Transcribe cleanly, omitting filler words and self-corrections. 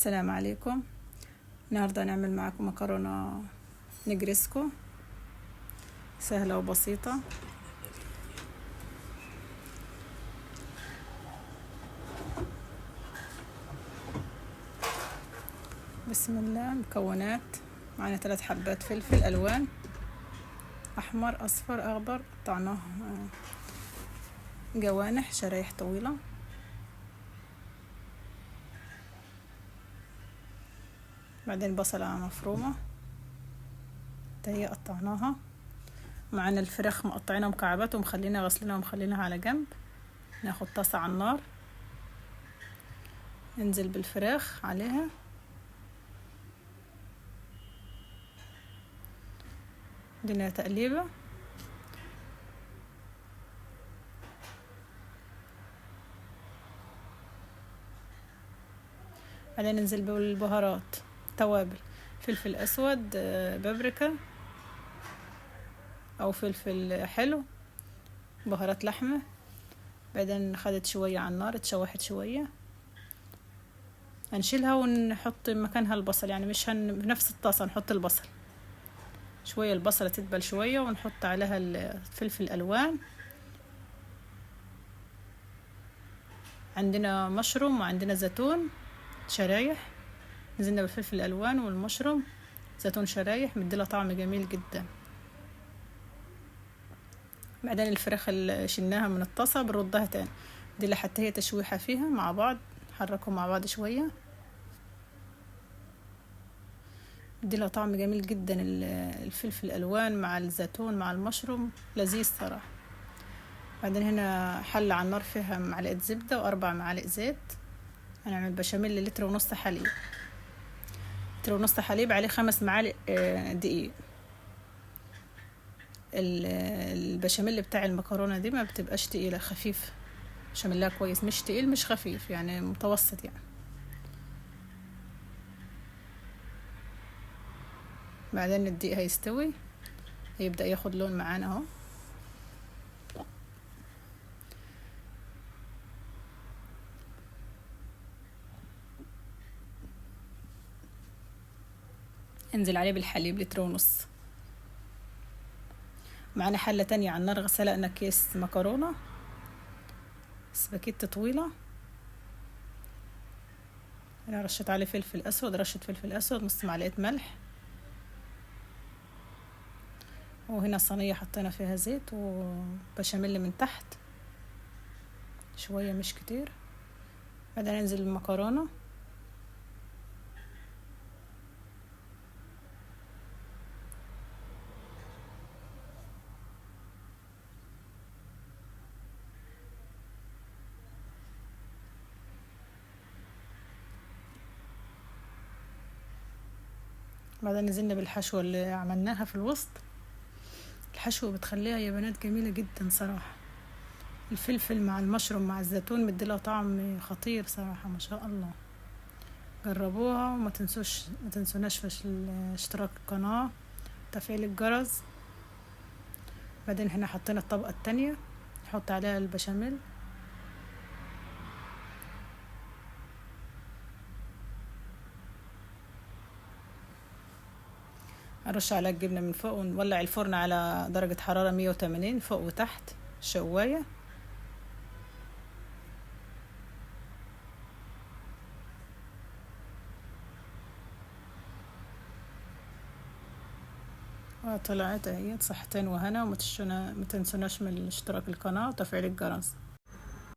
السلام عليكم. النهاردة نعمل معكم مكرونة نجريسكو سهلة وبسيطة. بسم الله. مكونات: معنا 3 حبات فلفل ألوان، أحمر أصفر أخضر، قطعناه جوانح شرايح طويلة. بعدين بصلة مفرومة هي قطعناها. معنا الفراخ مقطعينها مكعبات ومخلينها غسلينها ومخلينها على جنب. ناخد طاسة على النار، ننزل بالفراخ عليها، ندينا تقليبة. بعدين ننزل بالبهارات، توابل: فلفل اسود، بابريكا او فلفل حلو، بهارات لحمة. بعدين خدت شوية على النار، اتشوحت شوية، هنشيلها ونحط مكانها البصل. يعني مش بنفس الطاسة نحط البصل شوية، البصلة تدبل شوية ونحط عليها الفلفل الألوان. عندنا مشروم وعندنا زيتون شرايح، نزلنا بالفلفل الألوان والمشروم، زيتون شرايح، مديلها طعم جميل جدا. بعدين الفراخ اللي شلناها من الطاسة بنردها تاني، دي اللي حتى هي تشويحة فيها مع بعض، نحركهم مع بعض شوية، مديلها طعم جميل جدا. الفلفل الألوان مع الزيتون مع المشروم لذيذ صراحة. بعدين هنا حلة على النار فيها معلقة زبدة و4 معالق زيت. هنعمل بشاميل لتر ونص حليب، لتر ونص حليب عليه 5 معالق دقيق. البشاميل بتاع المكرونة دي ما بتبقاش تقيلة، خفيف، بشاميلها كويس، مش تقيل مش خفيف، يعني متوسط يعني. بعدين الدقيق هيستوي، هيبدأ ياخد لون معانا اهو. انزل عليه بالحليب لتر ونص. معانا حلة تانية على النار، سلقنا كيس مكرونة سباكيت طويلة. انا رشيت عليه فلفل اسود، رشة فلفل اسود، نص معلقة ملح. وهنا صينية حطينا فيها زيت وبشاميل من تحت شوية مش كتير. بعدين ننزل بالمكرونة، بعدين نزلنا بالحشوة اللي عملناها في الوسط. الحشوة بتخليها يا بنات جميلة جدا صراحة، الفلفل مع المشروم مع الزيتون مديلها طعم خطير صراحة، ما شاء الله. جربوها وما تنسوناش في اشتراك القناة، تفعيل الجرس. بعدين هنا حطينا الطبقة التانية، نحط عليها البشاميل، نرش عليها الجبنة من فوق، ونولع الفرن على درجة حرارة 180 فوق وتحت شواية. طلعت اهي، صحتين وهنا. وما تنسوناش من اشتراك القناة وتفعيل الجرس.